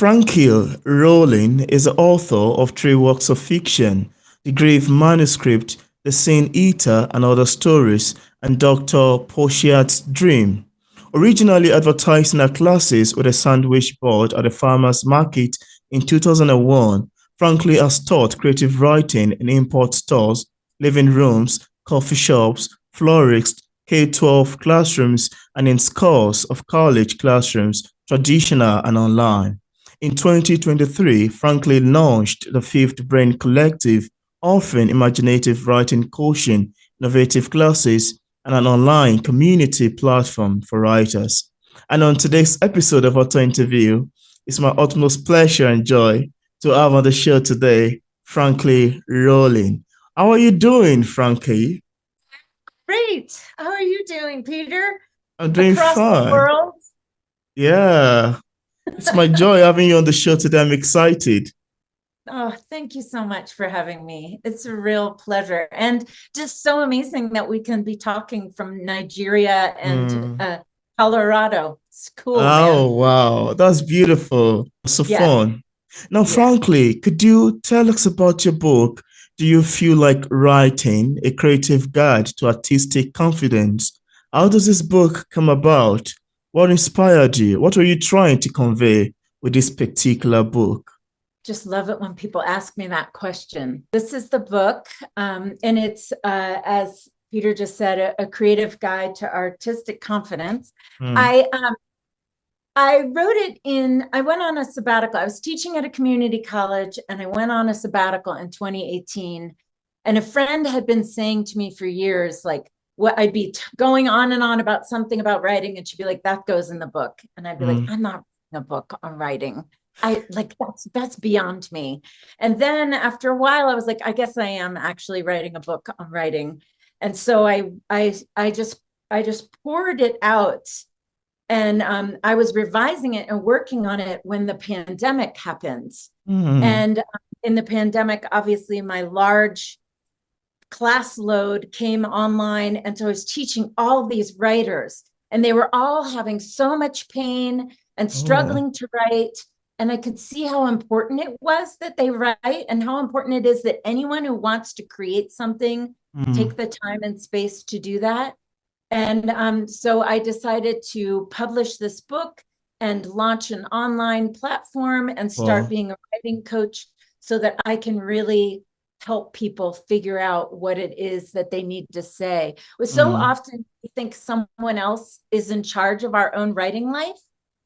Frankie Rollins is the author of three works of fiction: The Grave Manuscript, The Sin Eater and Other Stories, and Dr. Porchiat's Dream. Originally advertising her classes with a sandwich board at a farmer's market in 2001, Frankie has taught creative writing in import stores, living rooms, coffee shops, florists, K-12 classrooms, and in scores of college classrooms, traditional and online. In 2023, Franklin launched the Fifth Brain Collective, offering imaginative writing coaching, innovative classes, and an online community platform for writers. And on today's episode of Author Interview, it's my utmost pleasure and joy to have on the show today Frankie Rollins. How are you doing, Frankie? Great. How are you doing, Peter? I'm doing Across the fine. world? Yeah, it's my joy having you on the show today. I'm excited. Oh, thank you so much for having me. It's a real pleasure. And just so amazing that we can be talking from Nigeria and Mm. Colorado. It's cool, man. Oh, wow. That's beautiful. So Yes. fun. Now, Yeah. frankly, could you tell us about your book? Do you feel like writing a creative guide to artistic confidence? How does this book come about? What inspired you? What are you trying to convey with this particular book? Just love it when people ask me that question. This is the book, and it's, as Peter just said, a creative guide to artistic confidence. Mm, I I wrote it I went on a sabbatical. I was teaching at a community college and I went on a sabbatical in 2018. And a friend had been saying to me for years, like, what I'd be going on and on about something about writing. And she'd be like, that goes in the book. And I'd be like, mm, I'm not writing a book on writing. I like that's beyond me. And then after a while, I was like, I guess I am actually writing a book on writing. And so I just poured it out and I was revising it and working on it when the pandemic happened. mm. And in the pandemic, obviously, my large class load came online. And so I was teaching all these writers, and they were all having so much pain and Oh, struggling to write. And I could see how important it was that they write and how important it is that anyone who wants to create something mm. take the time and space to do that. And so I decided to publish this book and launch an online platform and start Wow. being a writing coach so that I can really help people figure out what it is that they need to say. Well, so Mm, often we think someone else is in charge of our own writing life,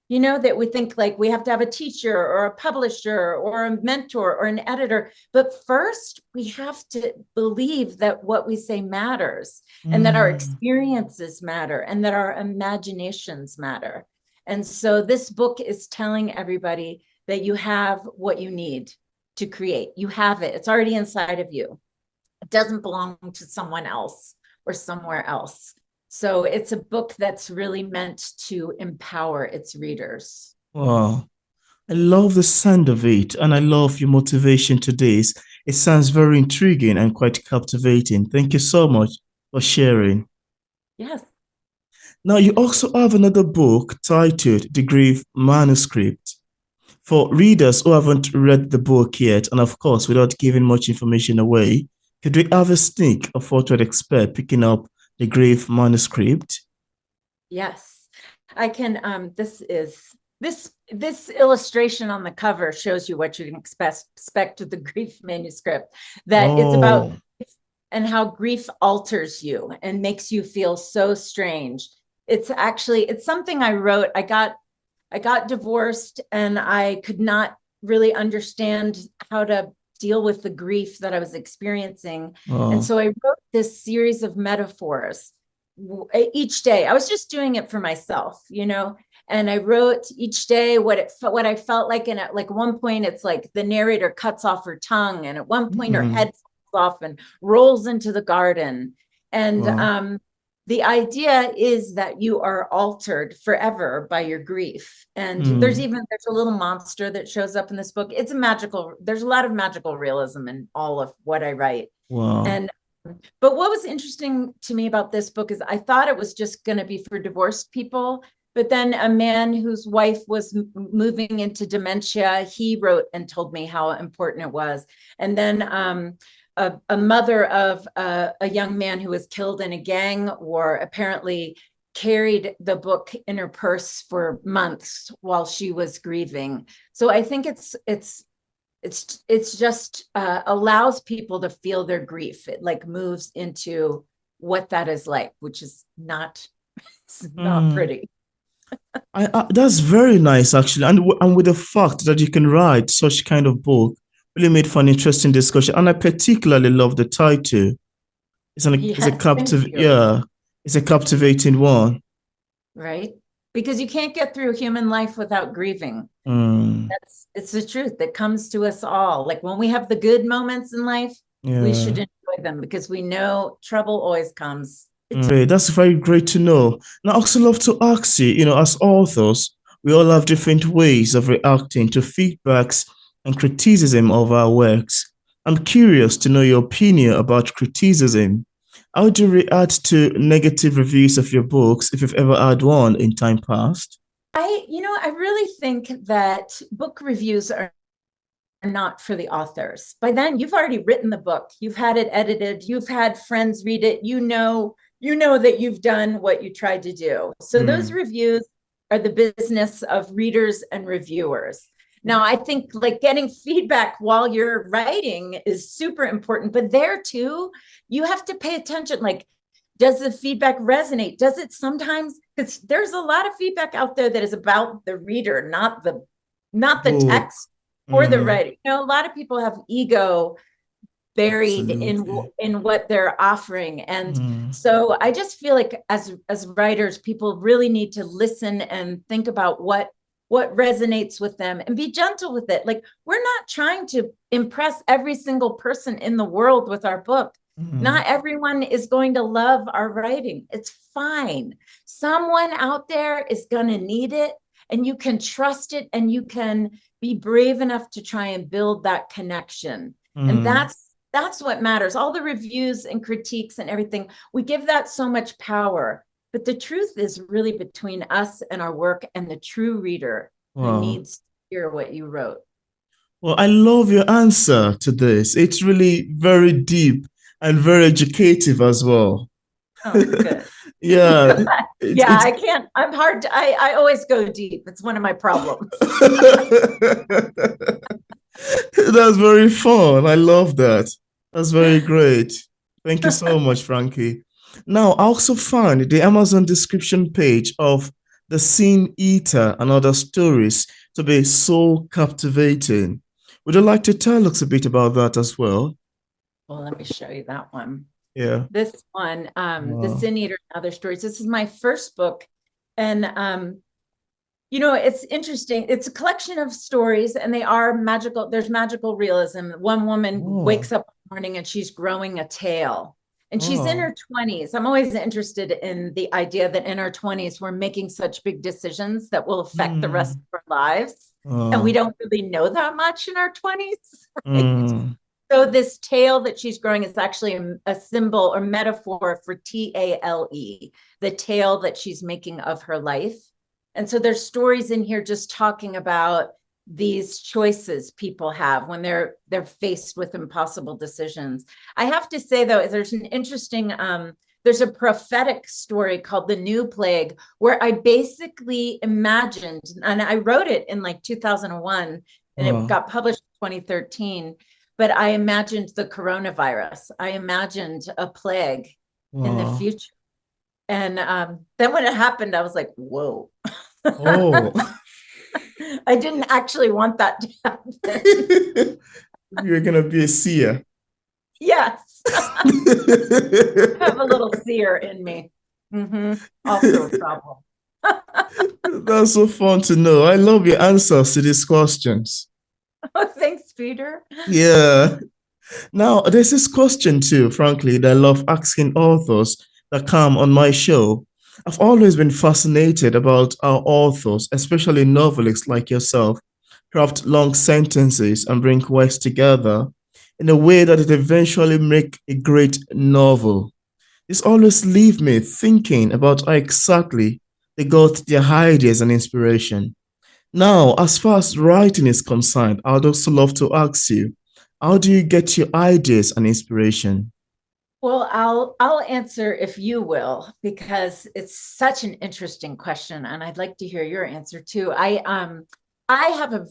that we think like we have to have a teacher or a publisher or a mentor or an editor. But first, we have to believe that what we say matters and that our mm. experiences matter and that our imaginations matter. And so this book is telling everybody that you have what you need to create. You have it, it's already inside of you. It doesn't belong to someone else or somewhere else. So it's a book that's really meant to empower its readers. Wow. I love the sound of it, and I love your motivation to this. It sounds very intriguing and quite captivating. Thank you so much for sharing. Yes. Now, you also have another book titled The Grief Manuscript. For readers who haven't read the book yet, and of course, without giving much information away, could we have a sneak of what to expect picking up The Grief Manuscript? Yes. I can this illustration on the cover shows you what you can expect with the grief manuscript, that it's about Oh, and how grief alters you and makes you feel so strange. It's something I wrote. I got divorced and I could not really understand how to deal with the grief that I was experiencing. And oh, so I wrote this series of metaphors each day. I was just doing it for myself. And I wrote each day what I felt like. And at like one point, it's like the narrator cuts off her tongue, and at one point, her mm, head falls off and rolls into the garden. And wow, the idea is that you are altered forever by your grief. And mm, there's a little monster that shows up in this book. There's a lot of magical realism in all of what I write. wow, And but what was interesting to me about this book is I thought it was just going to be for divorced people, But then a man whose wife was moving into dementia, he wrote and told me how important it was. And then a mother of a young man who was killed in a gang war apparently carried the book in her purse for months while she was grieving. So I think it's just allows people to feel their grief. It like moves into what that is like, which is not, it's not pretty. That's very nice, actually, and with the fact that you can write such kind of book, really made for an interesting discussion. And I particularly love the title. It's a Yes, thank captive, you. yeah, it's a captivating one. Right? Because you can't get through human life without grieving. Mm, It's the truth that comes to us all. Like when we have the good moments in life, we should yeah. enjoy them because we know trouble always comes. Great. That's very great to know. Now, I also love to ask you, as authors, we all have different ways of reacting to feedbacks and criticism of our works. I'm curious to know your opinion about criticism. How do you react to negative reviews of your books if you've ever had one in time past? I really think that book reviews are not for the authors. By then, you've already written the book, you've had it edited, you've had friends read it, you know that you've done what you tried to do. So those Mm. reviews are the business of readers and reviewers. Now, I think like getting feedback while you're writing is super important, but there too, you have to pay attention. Like, does the feedback resonate? Does it sometimes? Because there's a lot of feedback out there that is about the reader, not the Book. text or the Mm, writing. A lot of people have ego buried absolutely. in what they're offering, and Mm, so I just feel like as writers, people really need to listen and think about what resonates with them and be gentle with it. Like, we're not trying to impress every single person in the world with our book. mm, Not everyone is going to love our writing. It's fine. Someone out there is going to need it, and you can trust it, and you can be brave enough to try and build that connection. And mm. that's what matters. All the reviews and critiques and everything, we give that so much power. But the truth is really between us and our work and the true reader who Wow. needs to hear what you wrote. Well, I love your answer to this. It's really very deep and very educative as well. Oh, good. Yeah, Yeah, it's I can't. I'm hard to, I always go deep. It's one of my problems. that's very fun. I love that. That's very great. Thank you so much, Frankie. Now, I also found the Amazon description page of The Sin Eater and Other Stories to be so captivating. Would you like to tell us a bit about that as well? Well, let me show you that one. Yeah. This one, The Wow. Sin Eater and Other Stories. This is my first book. And it's interesting. It's a collection of stories, and they are magical. There's magical realism. One woman Oh, wakes up in the morning and she's growing a tail, and she's in oh. her 20s. I'm always interested in the idea that in our 20s, we're making such big decisions that will affect the rest Mm, of our lives. And we oh. don't really know that much in our 20s, right? Mm, So this tail that she's growing is actually a symbol or metaphor for TALE, the tale that she's making of her life. And so there's stories in here just talking about these choices people have when they're faced with impossible decisions. I have to say though, there's a prophetic story called The New Plague, where I basically imagined, and I wrote it in like 2001, and it wow. got published in 2013. But I imagined the coronavirus. I imagined a plague in the Wow. future. And then when it happened, I was like, whoa. Oh. I didn't actually want that to happen. You're gonna be a seer. Yes, I have a little seer in me. Also a problem. That's so fun to know. I love your answers to these questions. Oh, thanks, Peter. Yeah. Now, there's this question too, frankly, that I love asking authors that come on my show. I've always been fascinated about how authors, especially novelists like yourself, craft long sentences and bring words together in a way that it eventually make a great novel. This always leaves me thinking about how exactly they got their ideas and inspiration. Now, as far as writing is concerned, I'd also love to ask you, how do you get your ideas and inspiration? Well, I'll answer if you will, because it's such an interesting question, and I'd like to hear your answer too. I have a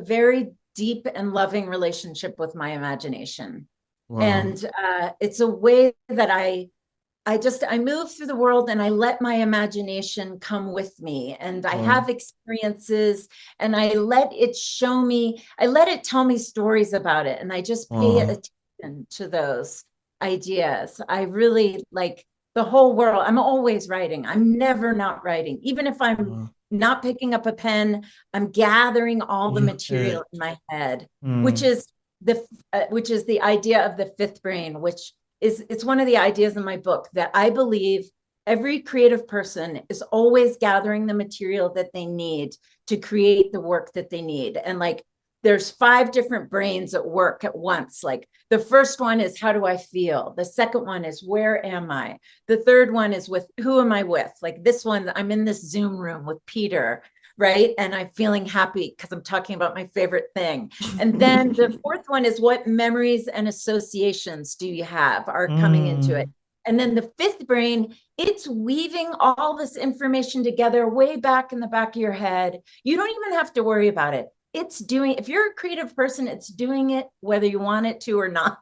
very deep and loving relationship with my imagination. Wow. And it's a way that I move through the world and I let my imagination come with me, and I Wow. have experiences and I let it show me, I let it tell me stories about it, and I just pay Wow. attention to those ideas. I really like the whole world. I'm always writing. I'm never not writing. Even if I'm Wow. not picking up a pen, I'm gathering all the You material heard. in my head, which Mm. is the idea of the fifth brain, which is, it's one of the ideas in my book that I believe every creative person is always gathering the material that they need to create the work that they need. And like there's 5 different brains at work at once. Like the first one is, how do I feel? The second one is, where am I? The third one is, with who am I with? Like this one, I'm in this Zoom room with Peter, right? And I'm feeling happy because I'm talking about my favorite thing. And then the fourth one is, what memories and associations do you have are coming into it? Mm. And then the fifth brain, it's weaving all this information together way back in the back of your head. You don't even have to worry about it. It's doing, if you're a creative person, it's doing it whether you want it to or not.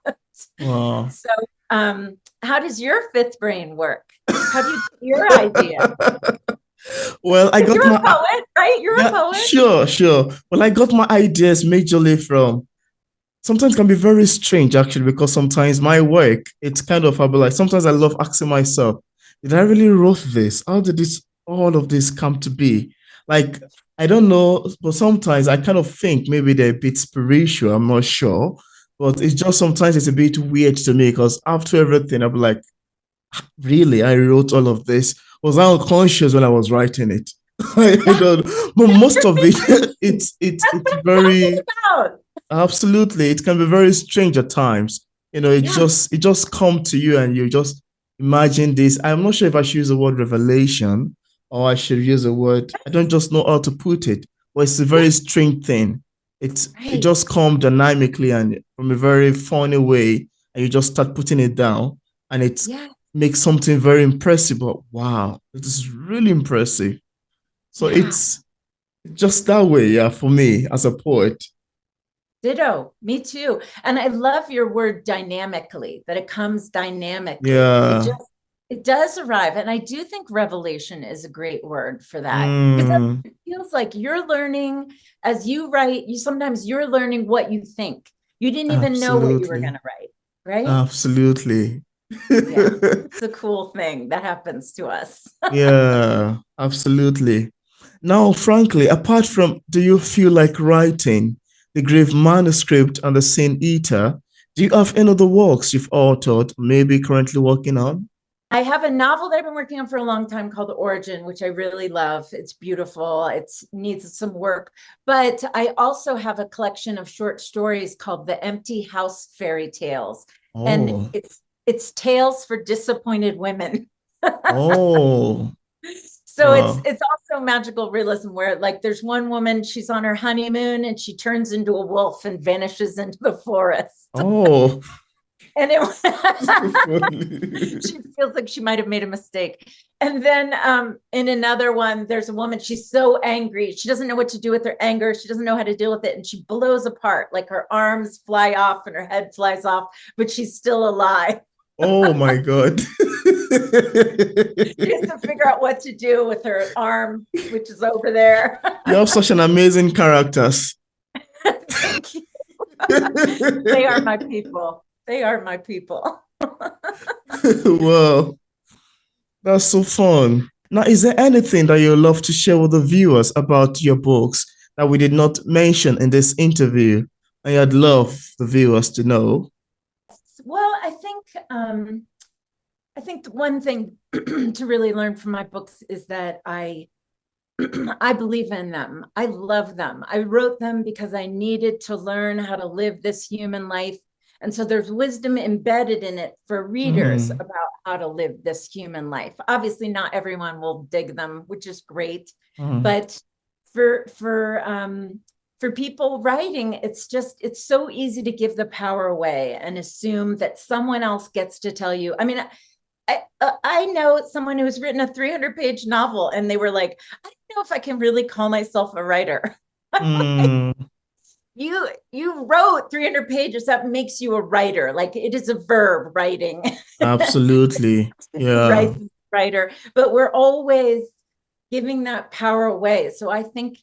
Wow. So, how does your fifth brain work? How do you get your idea? Well, I Because got you're a my poet, right? You're a yeah, poet. sure, sure. Well, I got my ideas majorly from sometimes it can be very strange actually because sometimes my work it's kind of I'll be like sometimes I love asking myself, did I really wrote this? How did this all of this come to be? Like I don't know, but sometimes I kind of think maybe they're a bit spiritual. I'm not sure, but it's just sometimes it's a bit weird to me because after everything, I'm like, really, I wrote all of this. Was I unconscious when I was writing it? I Yeah, don't. But most you're of being it, crazy. That's it's what I'm talking very about. absolutely. It can be very strange at times. You know, Yeah. it just come to you and you just imagine this. I'm not sure if I should use the word revelation or I should use a word. I don't just know how to put it, but it's a Yeah. very strange thing. It Right. just come dynamically and from a very funny way, and you just start putting it down, and it Yeah. makes something very impressive. But wow, it is really impressive. So Yeah. it's just that way, yeah, for me as a poet. Ditto. Me too. And I love your word dynamically, that it comes dynamically. Yeah. It does arrive. And I do think revelation is a great word for that. Because Mm, it feels like you're learning as you write, sometimes you're learning what you think. You didn't even know what you were going absolutely. to write, right? Absolutely. Yeah. It's a cool thing that happens to us. Yeah, absolutely. Now, frankly, apart from do you feel like writing the Grave Manuscript and the Sin Eater, do you have any other works you've authored, maybe currently working on? I have a novel that I've been working on for a long time called Origin, which I really love. It's beautiful. It needs some work. But I also have a collection of short stories called The Empty House Fairy Tales. And Oh, it's tales for disappointed women. oh, So wow. it's also magical realism where like there's one woman, she's on her honeymoon and she turns into a wolf and vanishes into the forest. Oh, And it so funny. she feels like she might have made a mistake. And then in another one, there's a woman, she's so angry. She doesn't know what to do with her anger. She doesn't know how to deal with it. And she blows apart, like her arms fly off and her head flies off, but she's still alive. Oh my God. She has to figure out what to do with her arm, which is over there. You have such an amazing characters. Thank you. They are my people. They are my people. Well, that's so fun. Now, is there anything that you'd love to share with the viewers about your books that we did not mention in this interview? And I'd love the viewers to know. Well, I think one thing to really learn from my books is that I believe in them. I love them. I wrote them because I needed to learn how to live this human life And so there's wisdom embedded in it for readers Mm, about how to live this human life. Obviously, not everyone will dig them, which is great. mm, But for people writing, it's so easy to give the power away and assume that someone else gets to tell you. I mean, I know someone who's written a 300-page novel, and they were like, I don't know if I can really call myself a writer. mm. You wrote 300 pages, that makes you a writer. Like, it is a verb, writing. Absolutely. Yeah. Right, writer. But we're always giving that power away. So I think,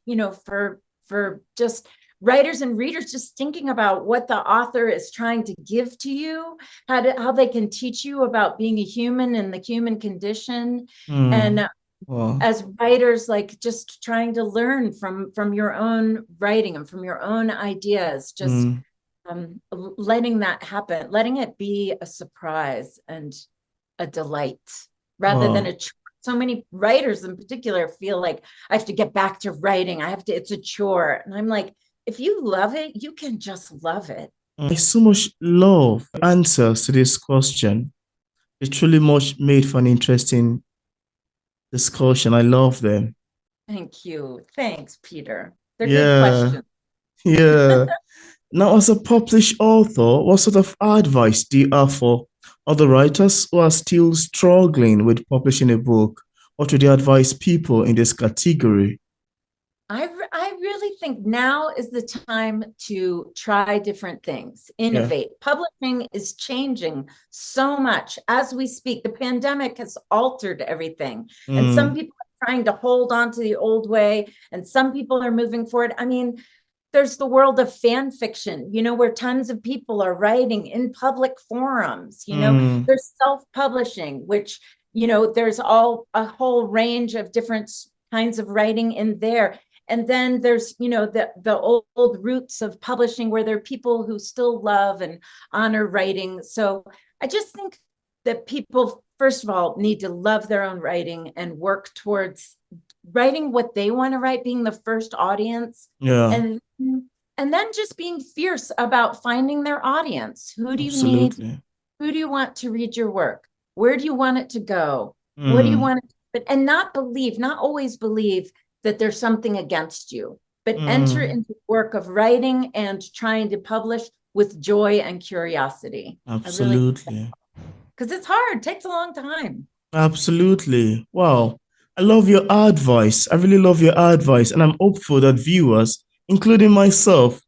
for just writers and readers, just thinking about what the author is trying to give to you, how they can teach you about being a human and the human condition. Mm. And Wow. as writers, like, just trying to learn from your own writing and from your own ideas, just Mm, letting that happen, letting it be a surprise and a delight rather than wow. a chore. So many writers in particular feel like, I have to get back to writing. It's a chore. And I'm like, if you love it, you can just love it. I so much love answers to this question. It truly much made for an interesting discussion. I love them. Thank you. Thanks, Peter. They're good Yeah. questions. Yeah. Now, as a published author, what sort of advice do you have for other writers who are still struggling with publishing a book? What would you advise people in this category? I really think now is the time to try different things, Yeah. innovate. Publishing is changing so much as we speak. The pandemic has altered everything. And some Mm, people are trying to hold on to the old way, and some people are moving forward. I mean, there's the world of fan fiction, where tons of people are writing in public forums. mm, There's self-publishing, which, there's a whole range of different kinds of writing in there. And then there's, the old roots of publishing, where there are people who still love and honor writing. So I just think that people, first of all, need to love their own writing and work towards writing what they want to write, being the first audience, yeah, and and then just being fierce about finding their audience. Who do you need? absolutely. Who do you want to read your work? Where do you want it to go? What do you Mm, want it to, and not always believe that there's something against you, but enter mm, into the work of writing and trying to publish with joy and curiosity. I really, absolutely. because it's hard, it takes a long time. Absolutely. Wow. I love your advice. I really love your advice, and I'm hopeful that viewers, including myself,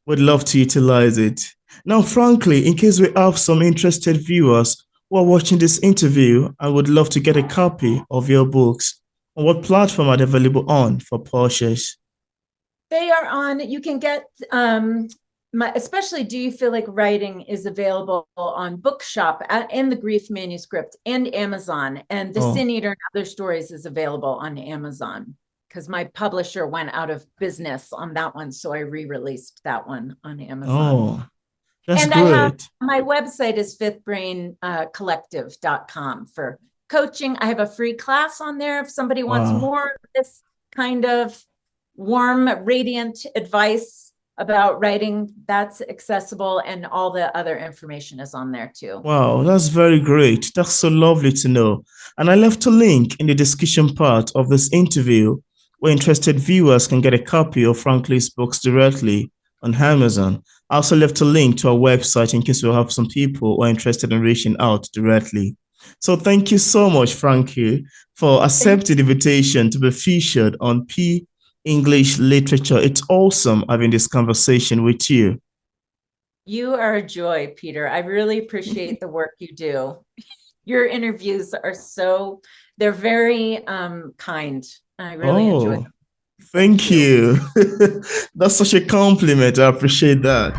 would love to utilize it. Now, frankly, in case we have some interested viewers who are watching this interview and would love to get a copy of your books, on what platform are they available on for purchase? They are on, you can get, especially Do You Feel Like Writing is available on Bookshop and the Grief Manuscript and Amazon. And The Oh, Sin Eater and Other Stories is available on Amazon, because my publisher went out of business on that one. So I re-released that one on Amazon. oh, that's And I have, great. my website is fifthbraincollective.com for coaching. I have a free class on there if somebody wants Wow. more of this kind of warm, radiant advice about writing. That's accessible, and all the other information is on there too. Wow, that's very great. That's so lovely to know. And I left a link in the discussion part of this interview where interested viewers can get a copy of Franklin's books directly on Amazon. I also left a link to our website in case we have some people who are interested in reaching out directly. So thank you so much, Frankie, for Thank accepting the invitation to be featured on P English Literature. It's awesome having this conversation with you. you. Are a joy, Peter. I really appreciate the work you do. Your interviews are they're very kind. I really enjoy Oh. them. Thank Thank you. you. That's such a compliment. I appreciate that.